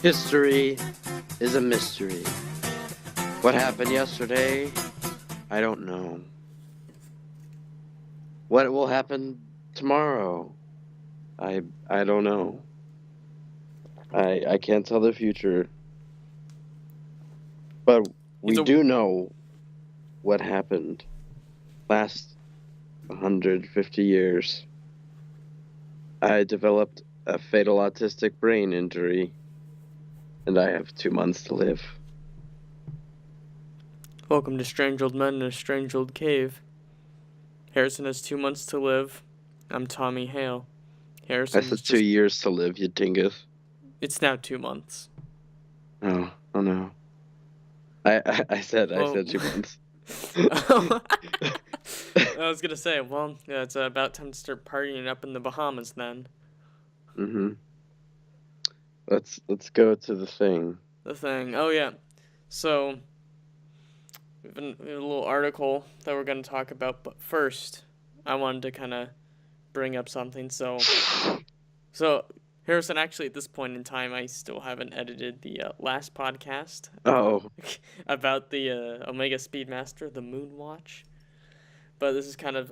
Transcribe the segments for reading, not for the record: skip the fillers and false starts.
History is a mystery. What happened yesterday, I don't know. What will happen tomorrow, I don't know. I can't tell the future. But we do know what happened last 150 years. I developed a fatal autistic brain injury, and I have 2 months to live. Welcome to Strange Old Men in a Strange Old Cave. Harrison has 2 months to live. I'm Tommy Hale. Harrison I said 2 years to live, you dingus. It's now 2 months. Oh no. I said 2 months. I was gonna say, yeah, it's about time to start partying up in the Bahamas then. Let's go to the thing. The thing. Oh yeah. So we have a little article that we're gonna talk about, but first I wanted to kind of bring up something. So Harrison, actually, at this point in time, I still haven't edited the last podcast about the Omega Speedmaster, the Moonwatch. But this is kind of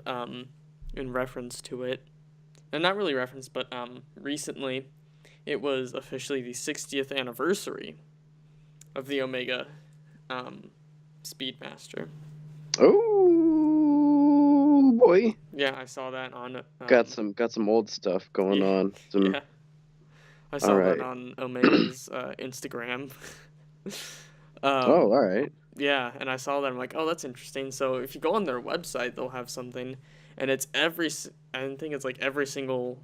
in reference to it. And not really reference, but recently it was officially the 60th anniversary of the Omega Speedmaster. Oh boy. Yeah, I saw that on... got some old stuff going on. Yeah. I saw that on Omega's Instagram. All right. Yeah, and I saw that. I'm like, oh, that's interesting. So if you go on their website, they'll have something, and it's I think it's like every single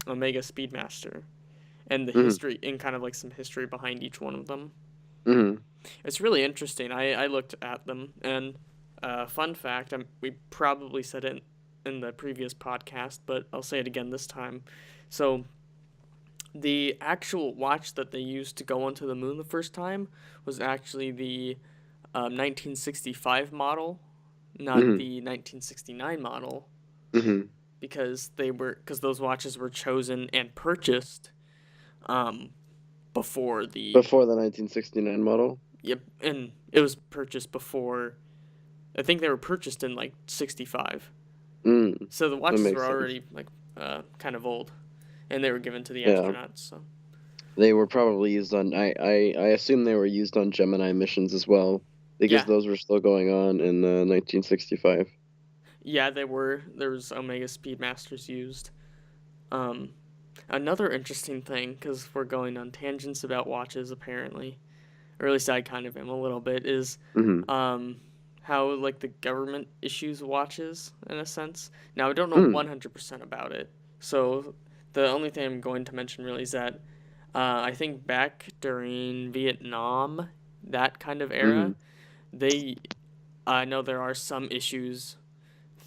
Omega Speedmaster, and the history, and kind of like some history behind each one of them. It's really interesting. I looked at them, and fun fact, we probably said it in the previous podcast, but I'll say it again this time. So the actual watch that they used to go onto the moon the first time was actually the 1965 model, not the 1969 model, because those watches were chosen and purchased before the 1969 model. Yep, and it was purchased before. I think they were purchased in like 65. So the watches were already like kind of old. And they were given to the astronauts. So they were probably used on. I assume they were used on Gemini missions as well, because those were still going on in 1965. Yeah, they were. There was Omega Speedmasters used. Another interesting thing, because we're going on tangents about watches apparently, or at least I kind of am a little bit, is how like the government issues watches in a sense. Now I don't know 100% about it, so. The only thing I'm going to mention really is that I think back during Vietnam, that kind of era, I know there are some issues.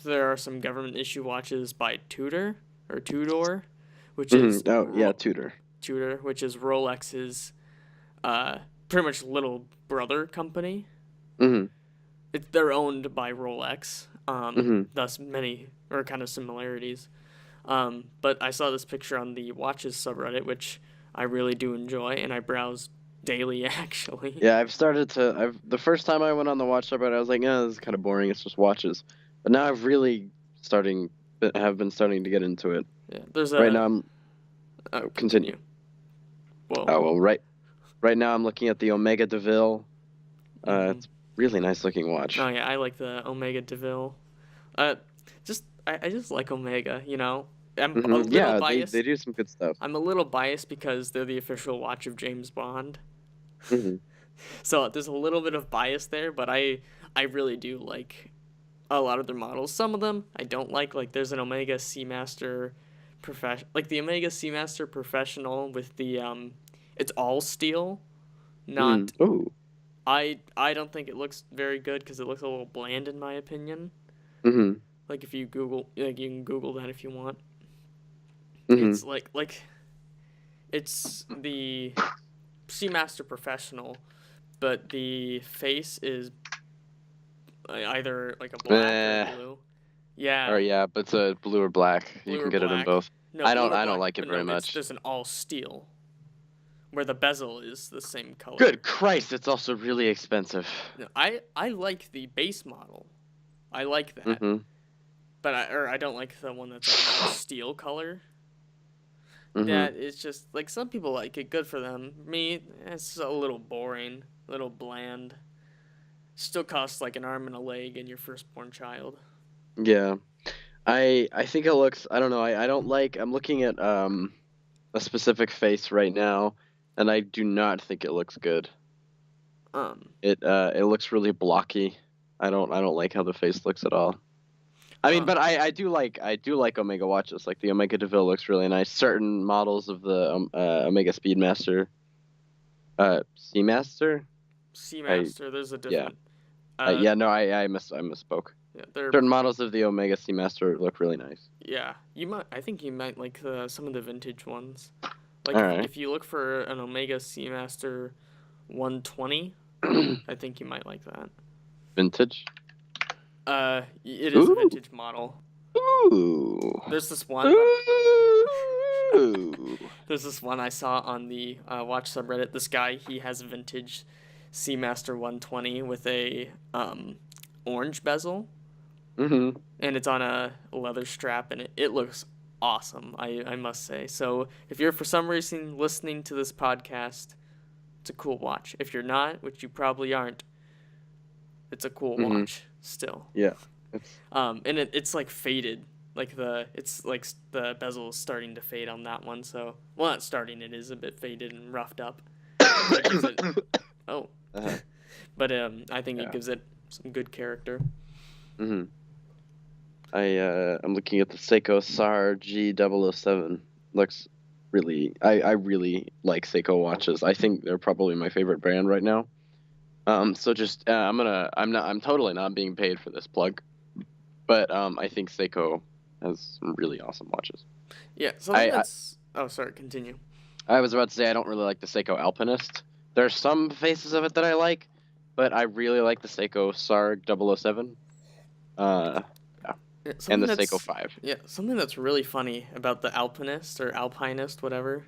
There are some government issue watches by Tudor, which is Tudor. Tudor, which is Rolex's pretty much little brother company. They're owned by Rolex. Thus many or kind of similarities. But I saw this picture on the watches subreddit, which I really do enjoy, and I browse daily, actually. Yeah, the first time I went on the watch subreddit, I was like, this is kind of boring, it's just watches. But now I've really been starting to get into it. Yeah, there's Right now I'm... continue. Right now I'm looking at the Omega DeVille. It's a really nice looking watch. Oh, yeah, I like the Omega DeVille. I just like Omega, you know? I'm a little biased. They do some good stuff. I'm a little biased because they're the official watch of James Bond. So there's a little bit of bias there, but I really do like a lot of their models. Some of them I don't like. Like there's an Omega Seamaster the Omega Seamaster Professional with the it's all steel, not. I don't think it looks very good because it looks a little bland in my opinion. Like if you Google, you can Google that if you want. It's like it's the Seamaster Professional, but the face is either like a black or blue. Yeah. Or but it's a blue or black. You can get it in both. No, I don't like it very much. There's an all steel, where the bezel is the same color. Good Christ, it's also really expensive. No, I like the base model. I like that. Mm-hmm. But I don't like the one that's like steel color. Mm-hmm. That is just like some people like it. Good for them. Me, it's a little boring, a little bland. Still costs like an arm and a leg and your firstborn child. Yeah. I think it looks, I don't know, I don't like, I'm looking at a specific face right now, and I do not think it looks good. It looks really blocky. I don't like how the face looks at all. I mean, but I do like Omega watches. Like the Omega DeVille looks really nice. Certain models of the Omega Speedmaster, Seamaster. Seamaster, there's a different. Yeah, no, I misspoke. Yeah, certain models of the Omega Seamaster look really nice. Yeah, I think you might like some of the vintage ones. Like right. if you look for an Omega Seamaster 120, I think you might like that. Vintage. It is a vintage model. Ooh. There's this one. Ooh. There's this one I saw on the watch subreddit. This guy, he has a vintage Seamaster 120 with a orange bezel. Mm-hmm. And it's on a leather strap, and it looks awesome, I must say. So if you're for some reason listening to this podcast, it's a cool watch. If you're not, which you probably aren't, it's a cool watch still. Yeah. And it's like faded. Like the bezel is starting to fade on that one. So, well, not starting. It is a bit faded and roughed up. But I think it gives it some good character. Mm-hmm. I'm looking at the Seiko SAR G007. Looks really, I really like Seiko watches. I think they're probably my favorite brand right now. So just I'm totally not being paid for this plug, but I think Seiko has some really awesome watches. Yeah. So sorry. Continue. I was about to say I don't really like the Seiko Alpinist. There's some faces of it that I like, but I really like the Seiko SAR 007. And the Seiko 5. Yeah, something that's really funny about the Alpinist or Alpinist, whatever.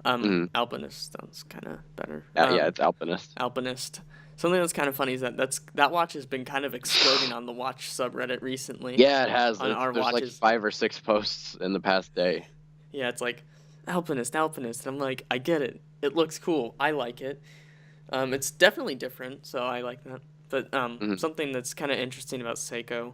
Alpinist sounds kind of better. Yeah, it's Alpinist. Alpinist. Something that's kind of funny is that watch has been kind of exploding on the watch subreddit recently. Yeah, it has. On our There's watches. like 5 or 6 posts in the past day. Yeah, it's like Alpinist, and I'm like, I get it. It looks cool. I like it. It's definitely different, so I like that. But something that's kind of interesting about Seiko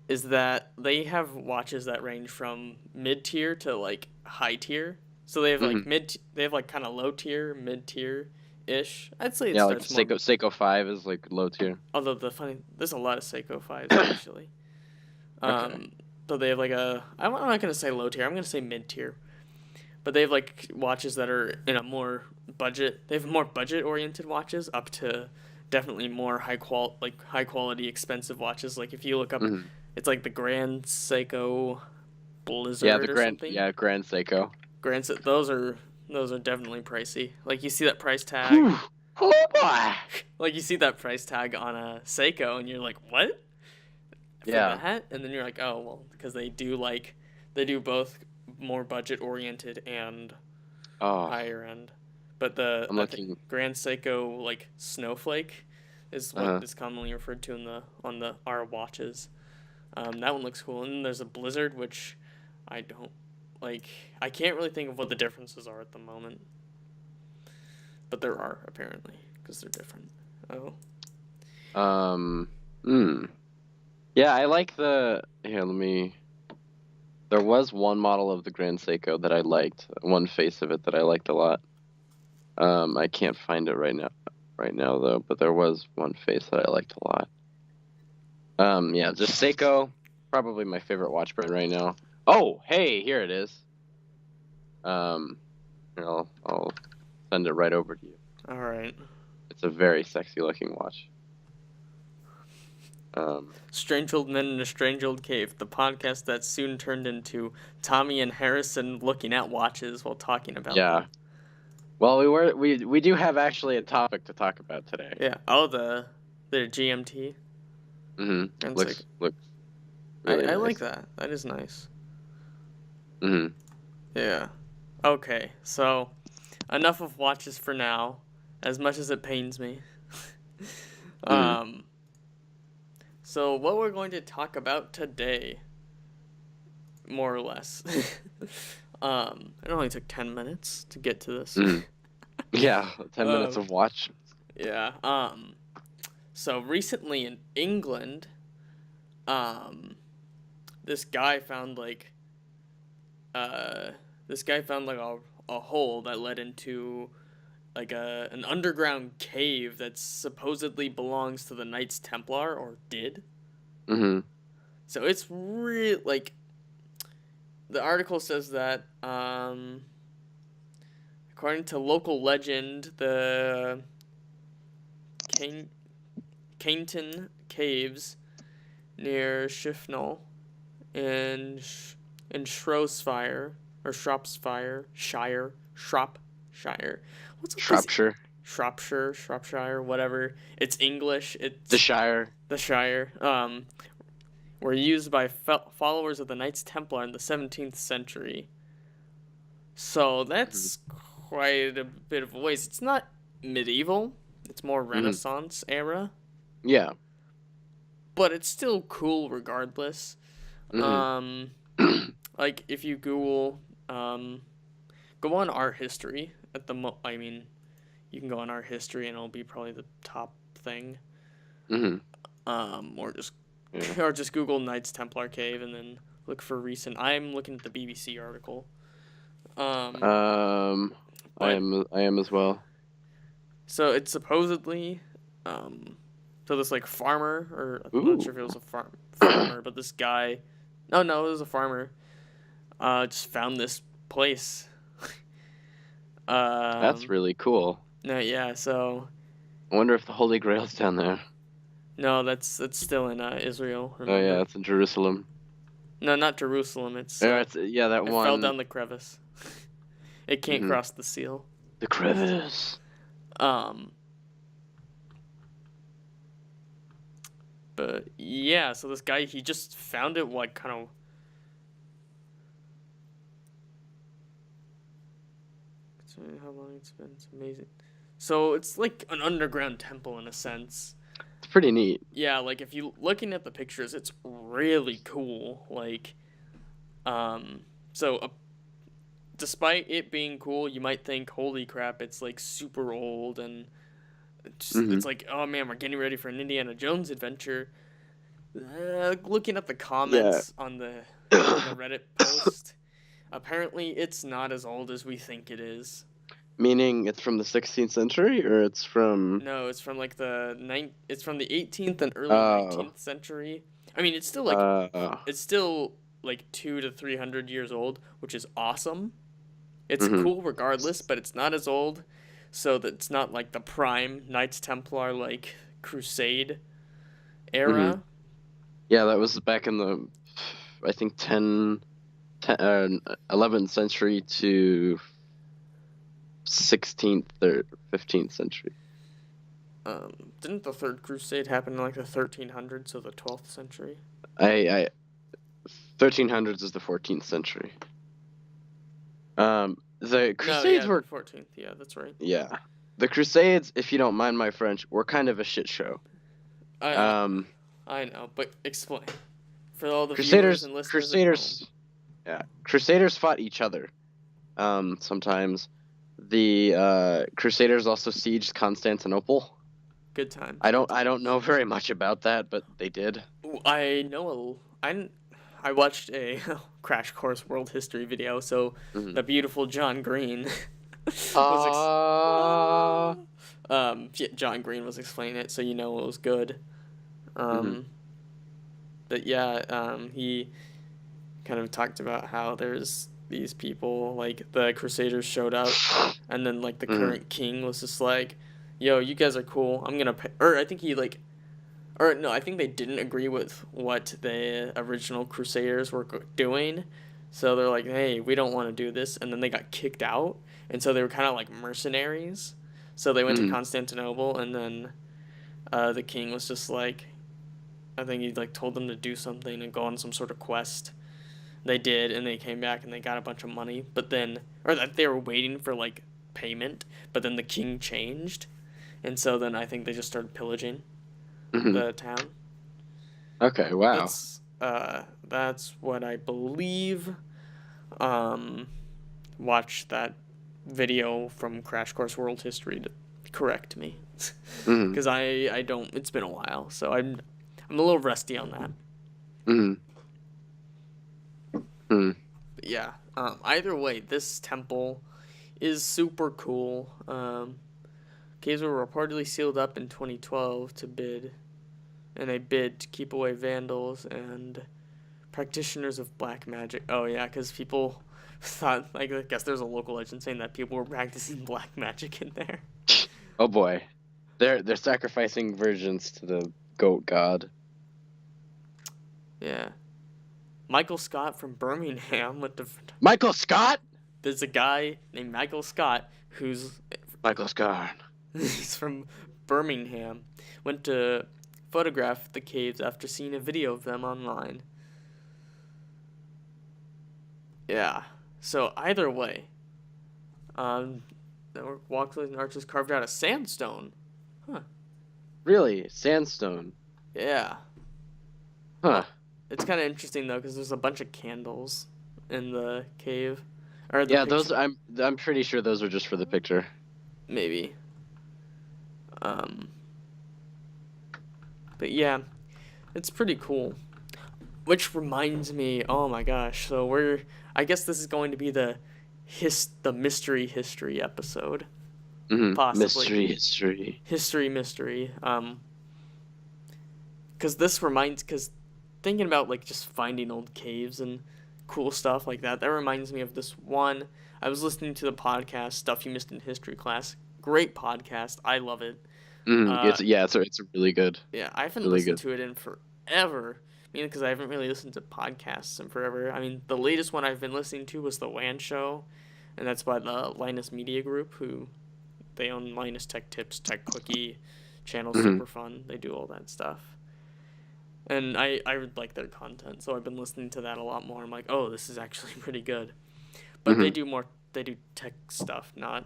is that they have watches that range from mid-tier to like high tier. So they have like kind of low tier, mid-tier ish. I'd say like Seiko 5 is like low tier. Although there's a lot of Seiko 5s actually. Okay. So they have like I'm not gonna say low tier. I'm gonna say mid-tier. But they have like watches that are in a more budget. They have more budget-oriented watches up to definitely more high quality expensive watches. Like if you look up. It's like the Grand Seiko Blizzard or something. Yeah, Grand Seiko. Those are definitely pricey. Like you see that price tag. Oh boy! Like you see that price tag on a Seiko, and you're like, what? For that? And then you're like, oh well, because they do both more budget oriented and higher end. But the Grand Seiko like Snowflake is what is commonly referred to on our watches. That one looks cool. And then there's a Blizzard, which I don't like. I can't really think of what the differences are at the moment. But there are, apparently, because they're different. Yeah, I like there was one model of the Grand Seiko that I liked. One face of it that I liked a lot. I can't find it right now though, but there was one face that I liked a lot. Yeah, just Seiko, probably my favorite watch brand right now. Oh, hey, here it is. I'll send it right over to you. All right. It's a very sexy looking watch. Strange Old Men in a Strange Old Cave, the podcast that soon turned into Tommy and Harrison looking at watches while talking about them. Well, we do have actually a topic to talk about today. Yeah. Oh, the GMT. Looks really I nice. like that. That is nice. Yeah. Okay, so enough of watches for now, as much as it pains me. Mm. um, so what we're going to talk about today, more or less. It only took 10 minutes to get to this. Mm. Yeah, 10 minutes um, of watch. yeah. So recently in England, um, this guy found like, uh, a hole that led into like an underground cave that supposedly belongs to the Knights Templar, or did. Mm-hmm. So it's real. Like the article says that, according to local legend, the Cainton Caves near Shifnal in Shropshire or Shropshire. What's with this Shropshire. Shropshire, whatever. It's English. The It's Shire. the Shire. Were used by followers of the Knights Templar in the 17th century. So that's quite a bit of a ways. It's not medieval. It's more Renaissance era. Yeah. But it's still cool regardless. Mm-hmm. Like if you Google, go on art history I mean, you can go on art history and it'll be probably the top thing. Mm-hmm. Or just Google Knights Templar Cave and then look for recent. I'm looking at the BBC article. I am as well. So it's supposedly, so this like farmer, or I'm not sure if it was a farmer, but this guy, no, it was a farmer, just found this place. That's really cool. No, yeah, so. I wonder if the Holy Grail's down there. No, that's still in Israel. Remember? Oh yeah, it's in Jerusalem. No, not Jerusalem. It's that it one. fell down the crevice. It can't cross the seal. The crevice. But yeah, so this guy, he just found it like kind of. How long it's been? It's amazing. So it's like an underground temple in a sense. It's pretty neat. Yeah, like if you looking at the pictures, it's really cool. Like, despite it being cool, you might think, holy crap, it's like super old and it's like, oh man, we're getting ready for an Indiana Jones adventure. Looking at the comments on the Reddit post, apparently it's not as old as we think it is. Meaning it's from the 16th century, or it's from? No, it's from like it's from the 18th and early 19th century. I mean, it's still like it's still like 200 to 300 years old, which is awesome. It's cool regardless, but it's not as old, so that it's not like the prime Knights Templar like Crusade era. Yeah, that was back in the, I think 11th century to 16th or 15th century. Didn't the Third Crusade happen in like the 1300s or the 12th century? 1300s is the 14th century. The Crusades were 14th. Yeah, that's right. Yeah, the Crusades, if you don't mind my French, were kind of a shit show. I know, but explain for all the Crusaders viewers and listeners. Crusaders fought each other. Sometimes the Crusaders also sieged Constantinople. Good time. I don't know very much about that, but they did. I watched a Crash Course World History video, so the beautiful John Green John Green was explaining it, so you know it was good. But yeah, he kind of talked about how there's these people, like the Crusaders showed up, and then like the current king was just like, yo, you guys are cool, I'm gonna pay. Or I think I think they didn't agree with what the original Crusaders were doing, so they're like, hey, we don't want to do this, and then they got kicked out, and so they were kind of like mercenaries, so they went to Constantinople, and then the king was just like, I think he like told them to do something and go on some sort of quest, They did, and they came back and they got a bunch of money, but then, or that they were waiting for like payment, but then the king changed, and so then I think they just started pillaging the town. Okay, wow. That's what I believe. Watch that video from Crash Course World History to correct me, because I don't. It's been a while, so I'm a little rusty on that. But yeah. Either way, this temple is super cool. Caves were reportedly sealed up in 2012 to bid, and they bid to keep away vandals and practitioners of black magic. Oh yeah, because people thought, like, I guess there's a local legend saying that people were practicing black magic in there. Oh boy, they're sacrificing virgins to the goat god. Yeah. Michael Scott from Birmingham went to. Michael Scott. There's a guy named Michael Scott who's. Michael Scott. He's from Birmingham. Went to photograph the caves after seeing a video of them online. Yeah. So either way, there were walkways and arches carved out of sandstone. Huh. Really? Sandstone? Yeah. Huh. It's kind of interesting though, because there's a bunch of candles in the cave. Or the yeah, picture. those I'm pretty sure those are just for the picture. Maybe. But yeah, it's pretty cool. Which reminds me, oh my gosh, so I guess this is going to be the mystery history episode. Possibly. Mystery. Because thinking about like just finding old caves and cool stuff like that reminds me of this one. I was listening to the podcast Stuff You Missed in History Class. Great podcast. I love it. It's really good. Yeah, I haven't listened to it in forever. Because I haven't really listened to podcasts in forever. I mean, the latest one I've been listening to was The WAN Show, and that's by the Linus Media Group, who they own Linus Tech Tips, Tech Quickie, Channel Super Fun. They do all that stuff. And I like their content, so I've been listening to that a lot more. I'm like, oh, this is actually pretty good. But they do tech stuff, not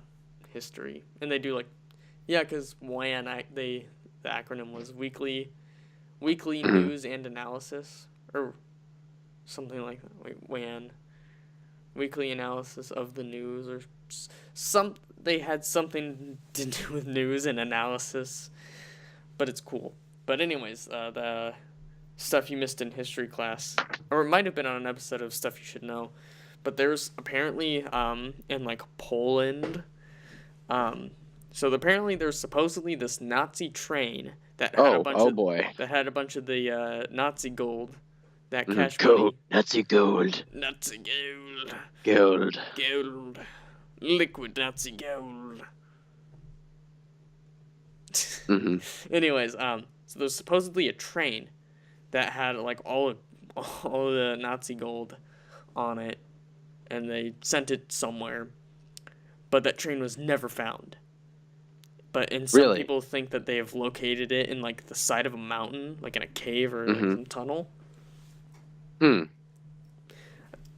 history. And they do because WAN, the acronym was Weekly News and Analysis, or something like that. WAN, Weekly Analysis of the News, or they had something to do with news and analysis, but it's cool. But anyways, the Stuff You Missed in History Class, or it might have been on an episode of Stuff You Should Know, but there's apparently in like Poland, so apparently there's supposedly this Nazi train that had a bunch of the Nazi gold, that cash money. Nazi gold. Liquid Nazi gold. Anyways, so there's supposedly a train that had like all the Nazi gold on it, and they sent it somewhere, but that train was never found. But some people think that they have located it in like the side of a mountain, like in a cave or like some tunnel.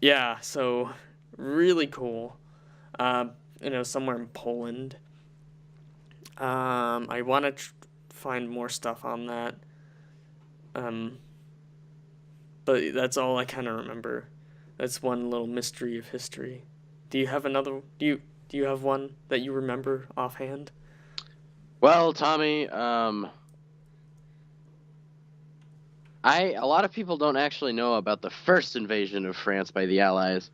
Yeah, so really cool. Somewhere in Poland. I want to find more stuff on that. But that's all I kind of remember. That's one little mystery of history. Do you have another? Do you have one that you remember offhand? Well, Tommy, a lot of people don't actually know about the first invasion of France by the Allies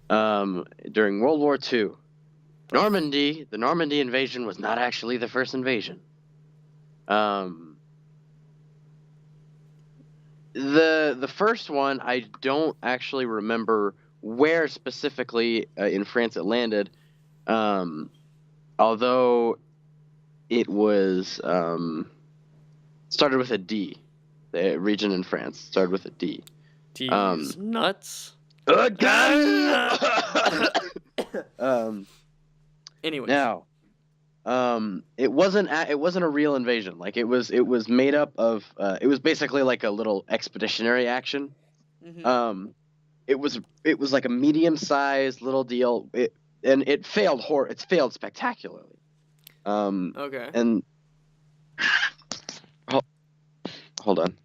during World War II. The Normandy invasion was not actually the first invasion. The first one, I don't actually remember where specifically in France it landed, although it was started with a D. The region in France started with a D. D's nuts. Anyway. Now, it wasn't a real invasion. Like it was made up of. It was basically like a little expeditionary action. it was like a medium-sized little deal. It failed it failed spectacularly. Okay. And hold on.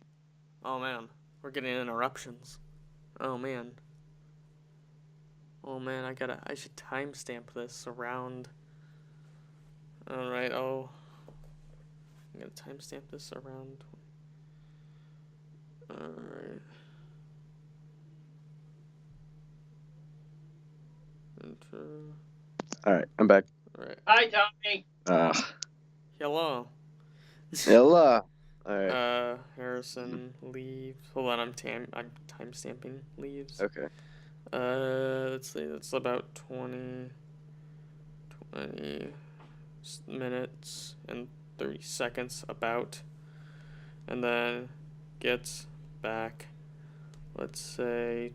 Oh man, we're getting interruptions. Oh man. Oh man, I should timestamp this around. All right. Oh, I'm gonna timestamp this around. All right. All right, I'm back. All right. Hi, Tommy. Hello. Hello. All right. Harrison leaves. Hold on, I'm timestamping leaves. Okay. Let's see. That's about 20 minutes and 30 seconds about, and then gets back. Let's say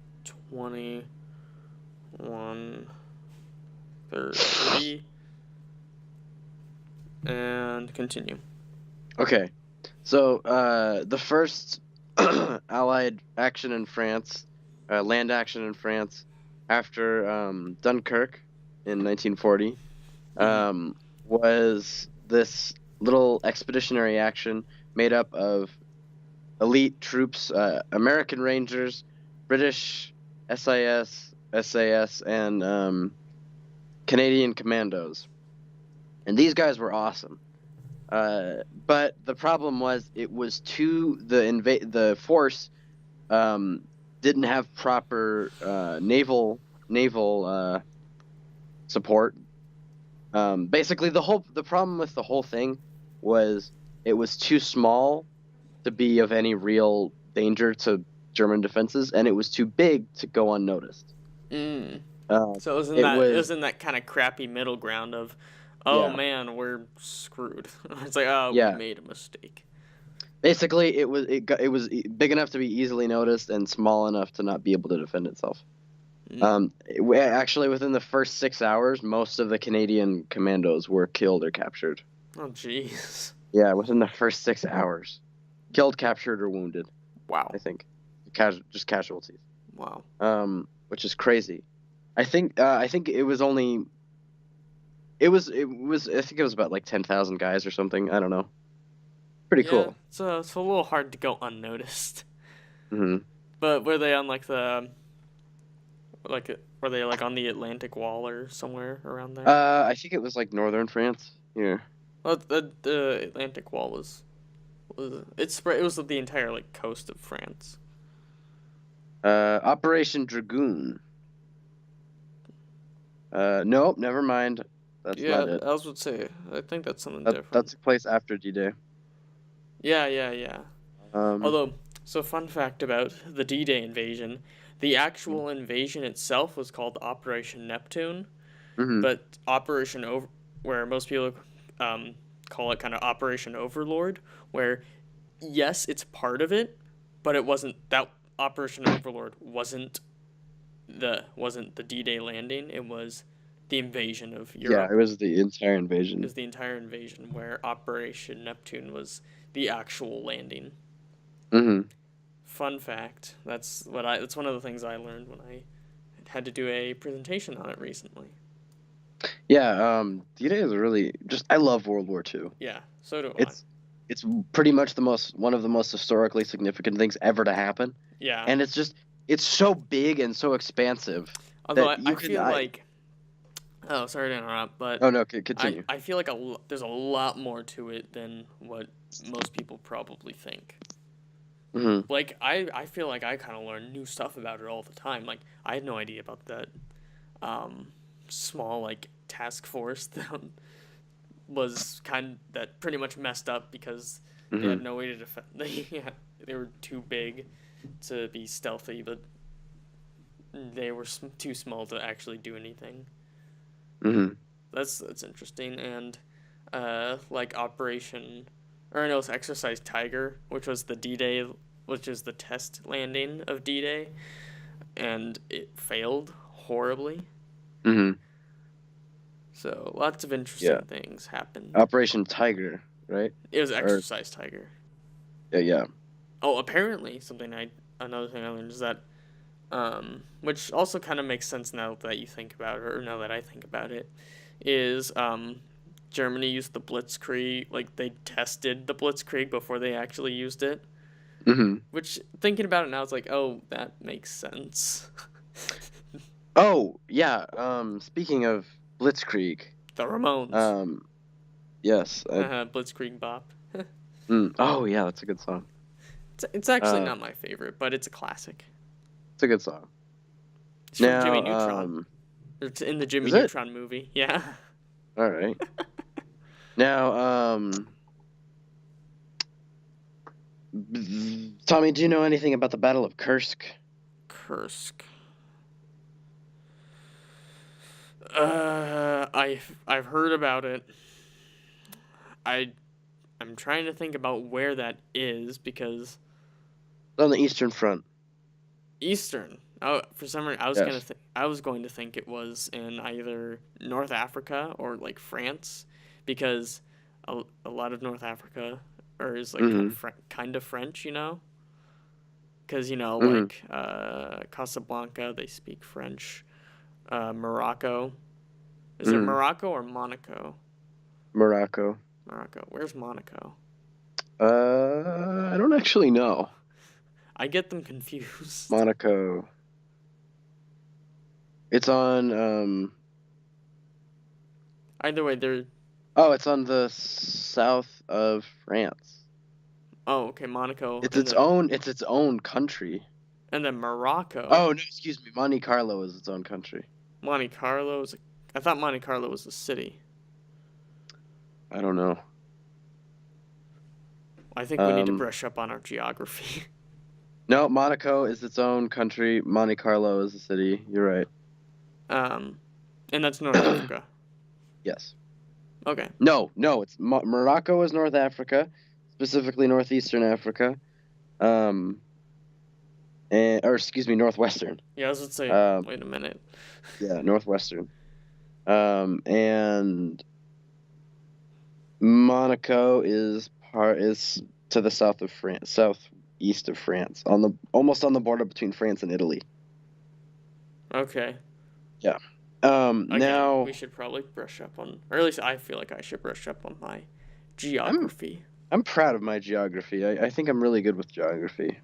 21:30, and continue. Okay. So the first Allied action in France, land action in France, after Dunkirk in 1940, was this little expeditionary action made up of elite troops, American Rangers, British SIS, SAS, and Canadian Commandos. And these guys were awesome. But the problem was the force didn't have proper naval support. Basically, the problem with the whole thing was it was too small to be of any real danger to German defenses, and it was too big to go unnoticed. So it was in that kind of crappy middle ground of, oh yeah, man, we're screwed. It's like, oh, yeah, we made a mistake. Basically, it was big enough to be easily noticed and small enough to not be able to defend itself. Actually, within the first 6 hours, most of the Canadian commandos were killed or captured. Oh, jeez. Yeah, within the first 6 hours, killed, captured, or wounded. Wow. I think, just casualties. Wow. Which is crazy. I think it was only. I think it was about like 10,000 guys or something. I don't know. Pretty cool. So it's a little hard to go unnoticed. Mm-hmm. But were they on were they like on the Atlantic Wall or somewhere around there? I think it was like northern France. Yeah. Well, the Atlantic Wall was the entire like coast of France. Operation Dragoon. Nope, never mind. That's not it. I was about to say, I think that's something different. That took place after D-Day. Yeah. Although, so fun fact about the D-Day invasion, the actual invasion itself was called Operation Neptune, but where most people call it kind of Operation Overlord, where yes, it's part of it, but it wasn't that Operation Overlord wasn't the D-Day landing. It was the invasion of Europe. Yeah, it was the entire invasion. It was the entire invasion, where Operation Neptune was the actual landing. Fun fact. That's one of the things I learned when I had to do a presentation on it recently. Yeah, D-Day is really I love World War II. Yeah, so do I. It's pretty much one of the most historically significant things ever to happen. Yeah. And it's so big and so expansive. Although I feel like, oh, sorry to interrupt, but oh no, continue. I feel like there's a lot more to it than what most people probably think. Like I feel like I kind of learn new stuff about it all the time. Like I had no idea about that small like task force that was that pretty much messed up because they had no way to defend. They were too big to be stealthy, but they were too small to actually do anything. That's interesting. And like it's Exercise Tiger, which was the D-Day, which is the test landing of D-Day, and it failed horribly. So lots of interesting things happened. Operation Tiger, right? It was Exercise Tiger. Yeah. Oh, apparently another thing I learned is that Which also kind of makes sense now that you think about it, or now that I think about it, is Germany used the Blitzkrieg, like they tested the Blitzkrieg before they actually used it. Mm-hmm. Which, thinking about it now, it's like, oh, that makes sense. Oh, yeah. Speaking of Blitzkrieg. The Ramones. Yes. Blitzkrieg Bop. Oh, yeah, that's a good song. It's actually not my favorite, but it's a classic. It's a good song. It's from Jimmy Neutron. It's in the Jimmy Neutron movie. Yeah. All right. Now, Tommy, do you know anything about the Battle of Kursk? Kursk. I've heard about it. I'm trying to think about where that is because On the Eastern Front. Eastern. Oh, for some reason I was going to think it was in either North Africa or like France, because a lot of North Africa is like kind of French, you know. Because like Casablanca, they speak French. Morocco. Is it Morocco or Monaco? Morocco. Morocco. Where's Monaco? I don't actually know. I get them confused. Monaco. It's on. Either way, they're. Oh, it's on the south of France. Oh, okay, Monaco. It's its own country. And then Morocco. Oh no, excuse me. Monte Carlo is its own country. Monte Carlo is. I thought Monte Carlo was a city. I don't know. I think we need to brush up on our geography. No, Monaco is its own country. Monte Carlo is a city. You're right. And that's North Africa. Yes. Okay. No. It's Morocco is North Africa, specifically northeastern Africa. Or excuse me, northwestern. Yeah, I was gonna say. Wait a minute. Yeah, northwestern. And Monaco is to the south of France, southeast of France, almost on the border between France and Italy. Okay. Yeah. Now we should probably brush up on, or at least I feel like I should brush up on my geography. I'm proud of my geography. I think I'm really good with geography.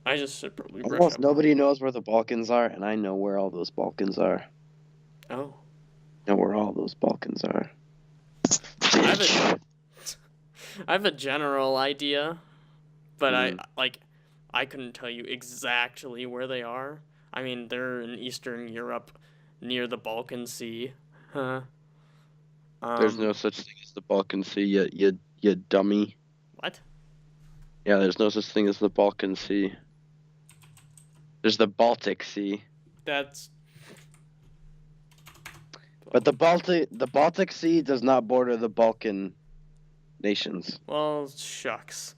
I just should probably brush Almost up. Nobody knows where the Balkans are, and I know where all those Balkans are. Oh. I know where all those Balkans are. I have a general idea, but I couldn't tell you exactly where they are. I mean, they're in Eastern Europe, near the Balkan Sea. Huh. There's no such thing as the Balkan Sea, you dummy. What? Yeah, there's no such thing as the Balkan Sea. There's the Baltic Sea. But the Baltic Sea does not border the Balkan nations. Well, shucks.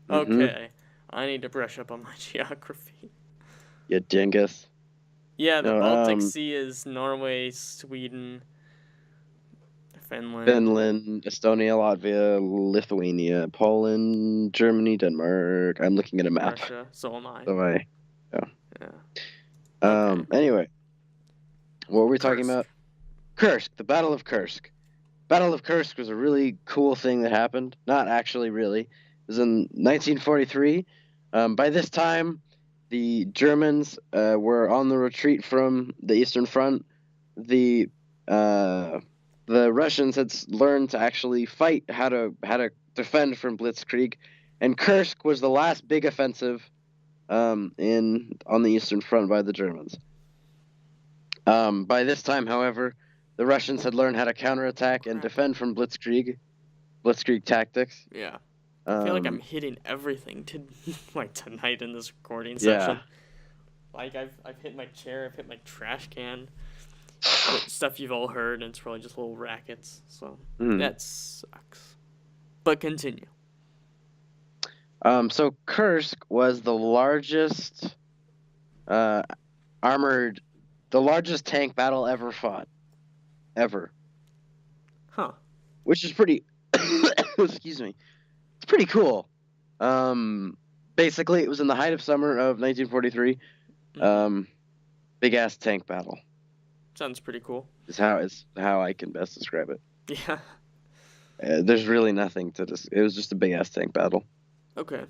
Okay, I need to brush up on my geography. You dingus. Yeah, the Baltic Sea is Norway, Sweden, Finland, Estonia, Latvia, Lithuania, Poland, Germany, Denmark. I'm looking at a map. Russia. So am I. Yeah. Okay. Anyway, what were we talking about? Kursk, the Battle of Kursk. Battle of Kursk was a really cool thing that happened. Not actually, really. It was in 1943. By this time, the Germans were on the retreat from the Eastern Front. The Russians had learned to actually fight, how to defend from Blitzkrieg, and Kursk was the last big offensive on the Eastern Front by the Germans. By this time, however, the Russians had learned how to counterattack and defend from Blitzkrieg tactics. Yeah. I feel like I'm hitting everything tonight in this recording session. Like I've hit my chair, I've hit my trash can. Stuff you've all heard, and it's probably just little rackets. So that sucks. But continue. So Kursk was the largest tank battle ever fought. Ever. Huh. Which is pretty excuse me. It's pretty cool. Basically, it was in the height of summer of 1943. Mm-hmm. Big ass tank battle Sounds pretty cool. is how I can best describe it. Yeah. There's really nothing to this. It was just a big ass tank battle. Okay.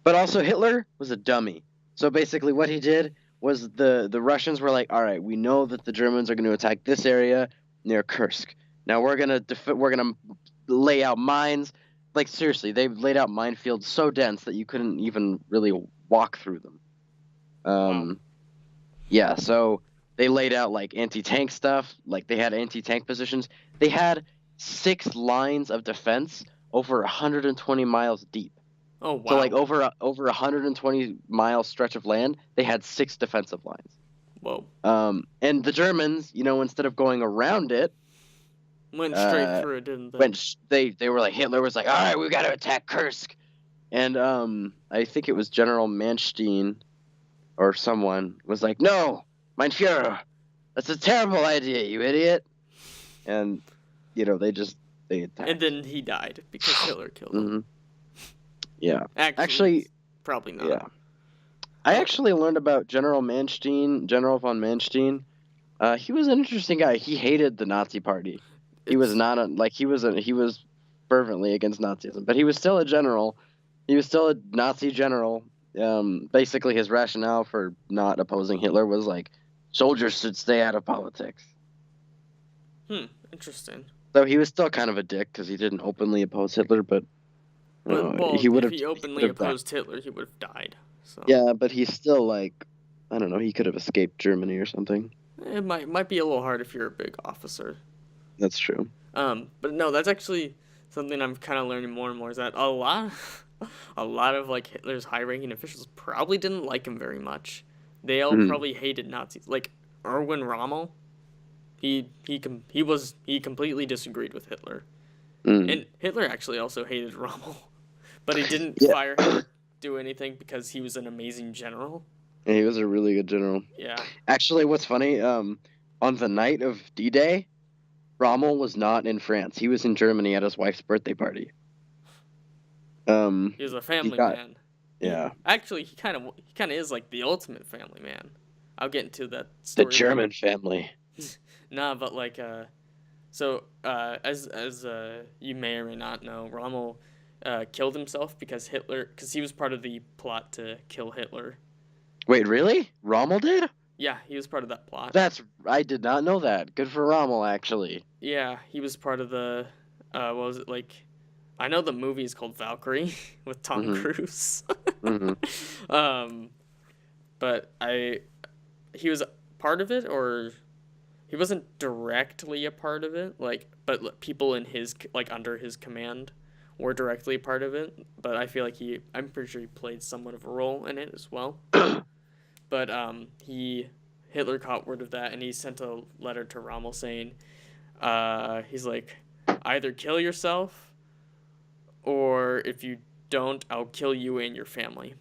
But also Hitler was a dummy. So basically, what he did was the Russians were like, all right, we know that the Germans are going to attack this area near Kursk. Now we're gonna lay out mines. Like seriously, they laid out minefields so dense that you couldn't even really walk through them. Wow. Yeah, so they laid out like anti-tank stuff. Like they had anti-tank positions. They had 6 lines of defense over 120 miles deep. Oh So like wow. over 120-mile stretch of land, they had 6 defensive lines. Whoa. And the Germans, instead of going around it, Went straight through it, didn't they? they were like Hitler was like, all right, we got to attack Kursk, and I think it was General Manstein or someone was like, no, mein Führer, that's a terrible idea, you idiot, and they attacked. And then he died because Hitler killed him. Mm-hmm. Yeah. Actually, probably not. Yeah. I actually learned about General von Manstein. He was an interesting guy. He hated the Nazi Party. He was he was fervently against Nazism, but he was still a general. He was still a Nazi general. Basically, his rationale for not opposing Hitler was like, soldiers should stay out of politics. Interesting. So he was still kind of a dick because he didn't openly oppose Hitler, but he would have. If he openly opposed Hitler, he would have died. So. Yeah, but he's still like, I don't know. He could have escaped Germany or something. It might be a little hard if you're a big officer. That's true. But no, that's actually something I'm kind of learning more and more. Is that a lot of like Hitler's high-ranking officials probably didn't like him very much. They all probably hated Nazis. Like Erwin Rommel, he completely disagreed with Hitler, and Hitler actually also hated Rommel, but he didn't fire him or do anything because he was an amazing general. Yeah, he was a really good general. Yeah. Actually, what's funny, on the night of D-Day, Rommel was not in France. He was in Germany at his wife's birthday party. He was a family man. Yeah. He kind of is like the ultimate family man. I'll get into that story. The German family. Nah, but like so as you may or may not know, Rommel killed himself because he was part of the plot to kill Hitler. Wait, really? Rommel did? Yeah, he was part of that plot. I did not know that. Good for Rommel, actually. Yeah, he was part of the, what was it, like, I know the movie is called Valkyrie with Tom Cruise. But he was part of it, or he wasn't directly a part of it, like, but people in his, like, under his command were directly a part of it, but I feel like I'm pretty sure he played somewhat of a role in it as well. But Hitler caught word of that, and he sent a letter to Rommel saying, he's like, either kill yourself, or if you don't, I'll kill you and your family.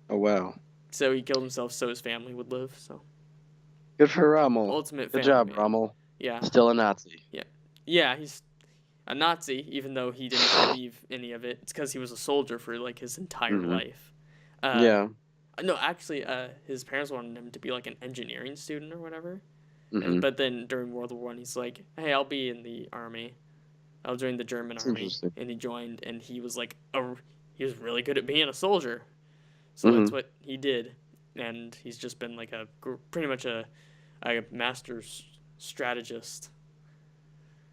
Oh, wow. So he killed himself so his family would live, so. Good for Rommel. Ultimate Good family job, man. Rommel. Yeah. Still a Nazi. Yeah. Yeah, he's a Nazi, even though he didn't believe any of it. It's because he was a soldier for, like, his entire life. Yeah. No, actually, his parents wanted him to be like an engineering student or whatever. But then during World War I, he's like, "Hey, I'll be in the army. I'll join the German army." And he joined, and he was like, he was really good at being a soldier. So that's what he did, and he's just been like pretty much a master strategist.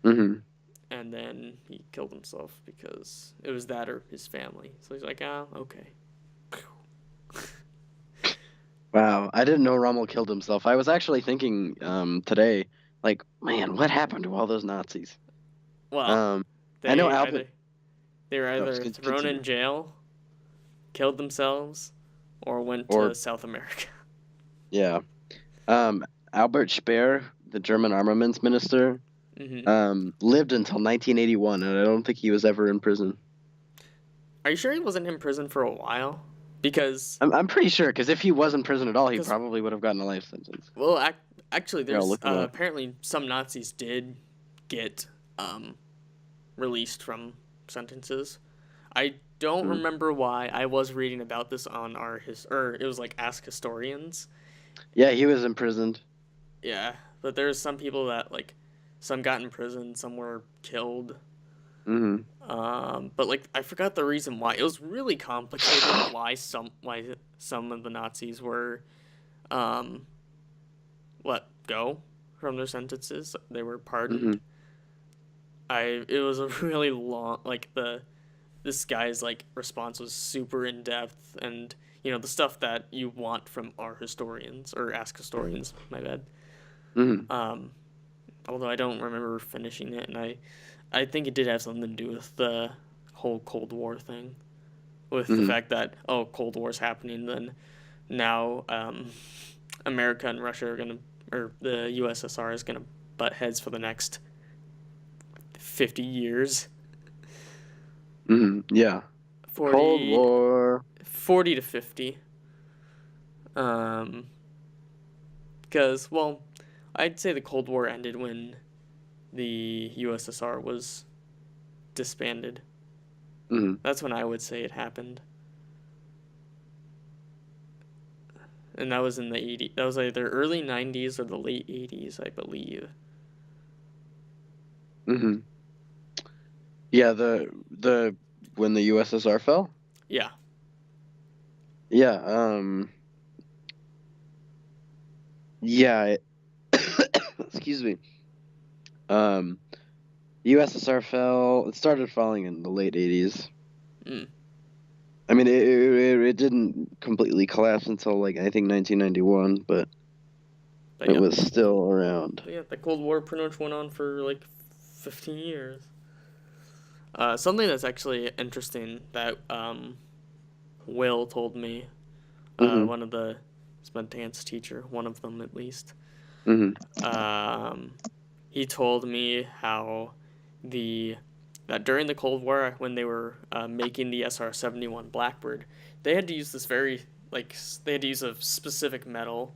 And then he killed himself because it was that or his family. So he's like, okay. Wow, I didn't know Rommel killed himself. I was actually thinking today, like, man, what happened to all those Nazis? Well, I know Albert. They were either thrown in jail, killed themselves, or went to South America. Yeah. Albert Speer, the German armaments minister, lived until 1981, and I don't think he was ever in prison. Are you sure he wasn't in prison for a while? Because I'm pretty sure, because if he was in prison at all, he probably would have gotten a life sentence. Well, actually, there's apparently some Nazis did get released from sentences. I don't remember why. I was reading about this on it was like Ask Historians. Yeah, he was imprisoned. Yeah, but there's some people that like, some got in prison, some were killed. But like I forgot the reason why. It was really complicated why some of the Nazis were, let go from their sentences. They were pardoned. It was a really long, like this guy's like response was super in depth, and the stuff that you want from our historians or Ask Historians. My bad. Although I don't remember finishing it, and I think it did have something to do with the whole Cold War thing, with the fact that Cold War's happening, then now America and Russia are gonna, or the USSR is gonna butt heads for the next 50 years. Yeah. 40, Cold War. 40 to 50. Because, well, I'd say the Cold War ended when the USSR was disbanded. That's when I would say it happened. And that was in the 80s. That was either early 90s or the late 80s, I believe. Yeah, the when the USSR fell? Yeah. Yeah, yeah, excuse me. USSR fell. It started falling in the late 80s. I mean, it didn't completely collapse until, like, I think 1991, but it was still around. Yeah, the Cold War pretty much went on for, like, 15 years. Something that's actually interesting that Will told me, one of the my dance teacher, one of them at least. He told me how that during the Cold War, when they were making the SR-71 Blackbird, they had to use this they had to use a specific metal.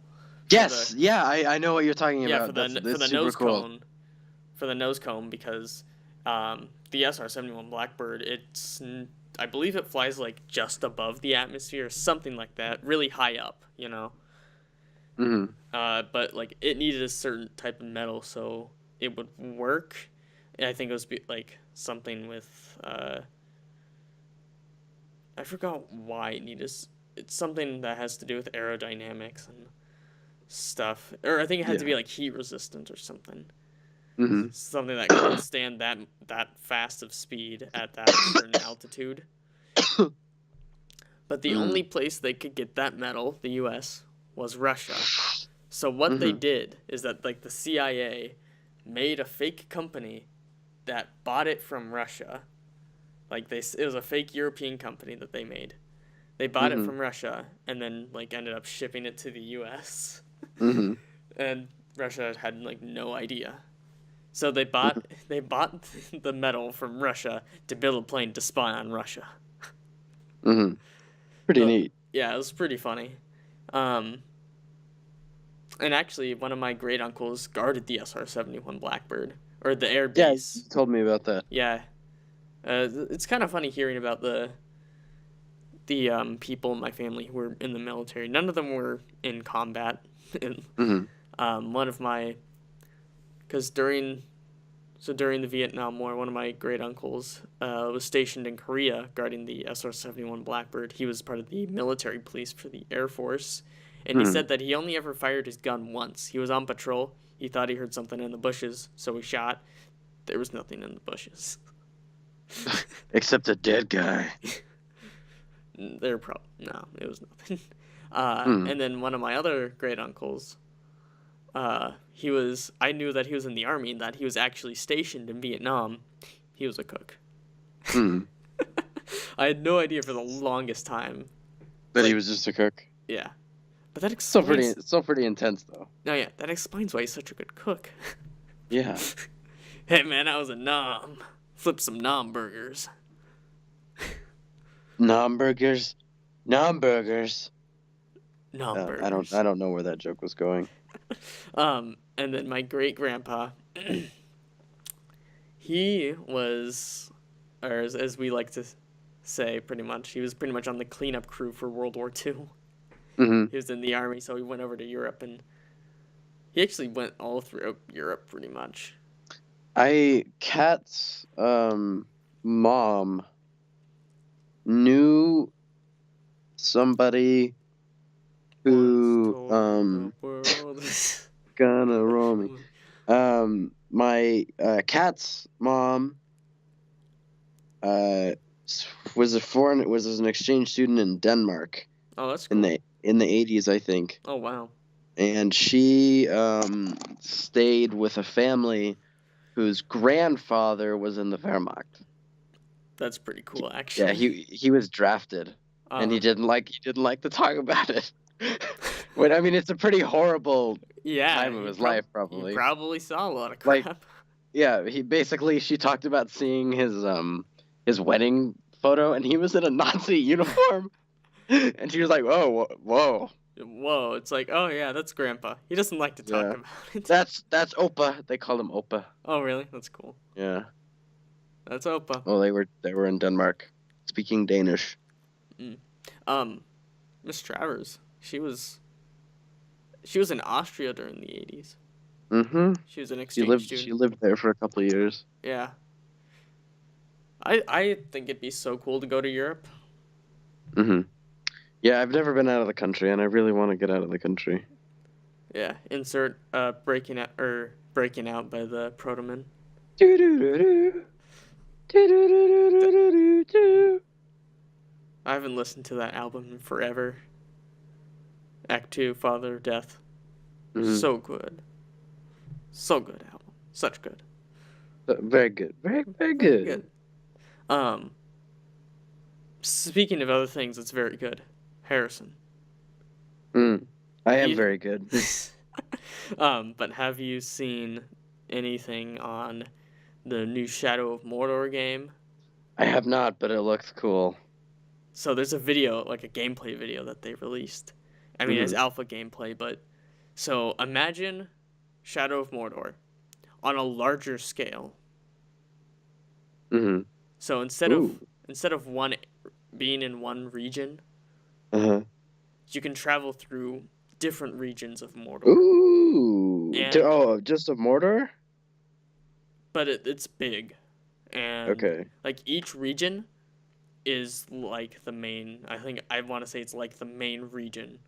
Yes, I know what you're talking about. For the nose cone. For the nose cone, because the SR-71 Blackbird, I believe it flies like just above the atmosphere or something like that, really high up, but like it needed a certain type of metal so it would work. And I think it was like something with I forgot why it needed. It's something that has to do with aerodynamics and stuff, or I think it had to be like heat resistant or something. Something that could stand that fast of speed at that certain altitude. But the only place they could get that metal, the U.S., was Russia. So what they did is that, like, the CIA made a fake company that bought it from Russia. Like, it was a fake European company that they made. They bought it from Russia and then, like, ended up shipping it to the U.S. And Russia had, like, no idea. So they bought the metal from Russia to build a plane to spy on Russia. Pretty neat. Yeah, it was pretty funny. And actually, one of my great uncles guarded the SR-71 Blackbird, or the air base. Yeah, you told me about that. Yeah, it's kind of funny hearing about the people in my family who were in the military. None of them were in combat. One of my, because during the Vietnam War, one of my great uncles was stationed in Korea guarding the SR-71 Blackbird. He was part of the military police for the Air Force, and he said that he only ever fired his gun once. He was on patrol. He thought he heard something in the bushes, so he shot. There was nothing in the bushes. Except a dead guy. No, it was nothing. And then one of my other great uncles, I knew that he was in the army and that he was actually stationed in Vietnam. He was a cook. I had no idea for the longest time that he was just a cook. Yeah, but that explains. Still pretty intense though. No, yeah, that explains why he's such a good cook. Yeah. Hey man, I was a nom. Flip some nom burgers. Nom burgers. Nom burgers. Nom burgers. I don't know where that joke was going. And then my great grandpa, he was, or as we like to say, pretty much. He was pretty much on the cleanup crew for World War II. Mm-hmm. He was in the army, so he went over to Europe, and he actually went all through Europe, pretty much. Kat's mom knew somebody who gonna roll me. My Kat's mom was an exchange student in Denmark. Oh, that's cool. In the 80s, I think. Oh, wow. And she stayed with a family whose grandfather was in the Wehrmacht. That's pretty cool, actually. Yeah, he was drafted, and he didn't like to talk about it. But I mean, it's a pretty horrible time of his life, probably. He probably saw a lot of crap. Like, yeah, she talked about seeing his wedding photo, and he was in a Nazi uniform, and she was like, "Oh, whoa." Whoa, it's like, oh yeah, that's Grandpa. He doesn't like to talk about it. That's Opa. They called him Opa. Oh really? That's cool. Yeah. That's Opa. Oh, they were in Denmark, speaking Danish. Miss Travers, she was in Austria during the 80s. Mm-hmm. She was an exchange student. She lived there for a couple of years. Yeah. I think it'd be so cool to go to Europe. Mm-hmm. Yeah, I've never been out of the country, and I really want to get out of the country. Yeah, insert breaking out by the Protomen. I haven't listened to that album in forever. Act 2, Father of Death. Mm-hmm. So good. So good album. Such good. Very good. Very, very good. Speaking of other things that's very good, Harrison. I am very good. But have you seen anything on the new Shadow of Mordor game? I have not, but it looks cool. So there's a video, like a gameplay video that they released. I mean, it's alpha gameplay, but so imagine Shadow of Mordor on a larger scale. Mm-hmm. So instead of one being in one region, you can travel through different regions of Mordor. Ooh! Just of Mordor? But it's big, and like each region is like the main. I want to say it's like the main region,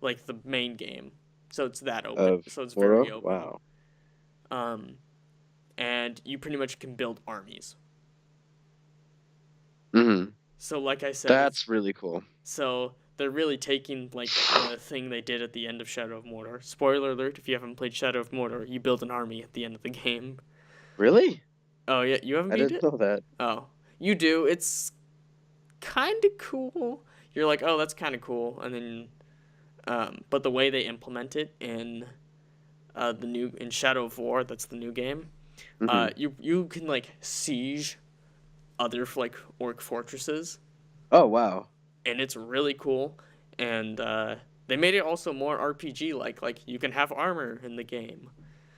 like the main game. So it's that open. So it's very open. Wow. And you pretty much can build armies. Mm-hmm. So like I said, that's really cool. So they're really taking like the thing they did at the end of Shadow of Mordor. Spoiler alert: if you haven't played Shadow of Mordor, you build an army at the end of the game. Really? Oh yeah, you haven't beat it? I didn't know that. Oh, you do. It's kind of cool. You're like, oh, that's kind of cool, and then, but the way they implement it in in Shadow of War, that's the new game. You can like siege other like orc fortresses. Oh wow. And it's really cool, and they made it also more RPG like you can have armor in the game.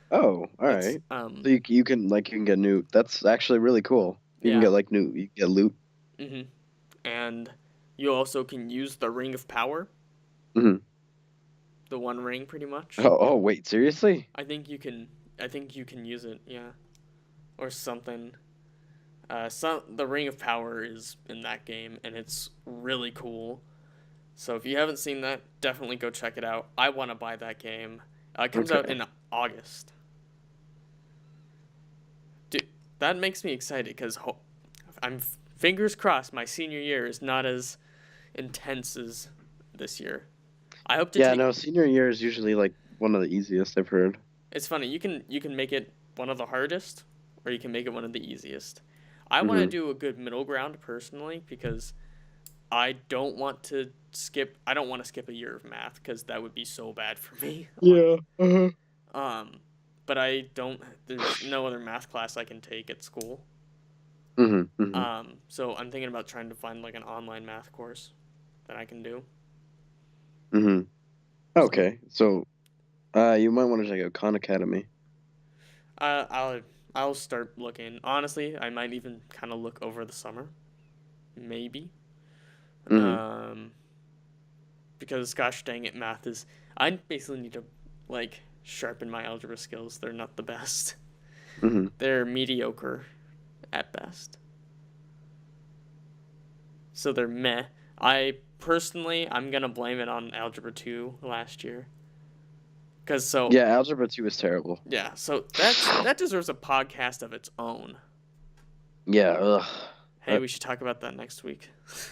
Oh, all right. So you can get new. That's actually really cool. You can get you get loot. Mm-hmm. And you also can use the Ring of Power. Mm-hmm. The one ring, pretty much. Oh wait, seriously? I think you can use it, yeah, or something. The Ring of Power is in that game, and it's really cool. So if you haven't seen that, definitely go check it out. I want to buy that game. It comes out in August. Dude, that makes me excited because I'm fingers crossed my senior year is not as intense as this year. I hope to. Senior year is usually like one of the easiest I've heard. It's funny. You can make it one of the hardest, or you can make it one of the easiest. I want to do a good middle ground personally because I don't want to skip a year of math because that would be so bad for me. Yeah. But there's no other math class I can take at school. So I'm thinking about trying to find like an online math course that I can do. Okay. So you might want to check out Khan Academy. I'll start looking. Honestly, I might even kind of look over the summer. maybe. Mm-hmm. Because gosh dang it, math is. I basically need to like sharpen my algebra skills. They're not the best. Mm-hmm. They're mediocre at best. So they're meh. I'm gonna blame it on Algebra 2 last year. Yeah, Algebra 2 is terrible. Yeah, so that deserves a podcast of its own. Yeah, ugh. Hey, we should talk about that next week.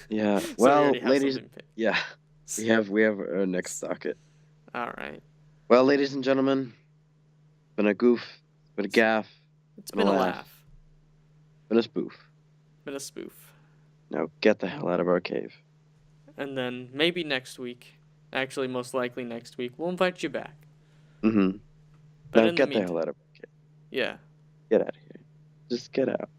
Yeah, So well, we ladies, yeah, we have our next docket. All right. Well, ladies and gentlemen, been a goof, been a gaff, It's been a laugh. Been a spoof. Been a spoof. Now get the hell out of our cave. And then maybe next week, actually most likely next week, we'll invite you back. Mm-hmm. Now get the hell out of our cave. Yeah. Get out of here. Just get out.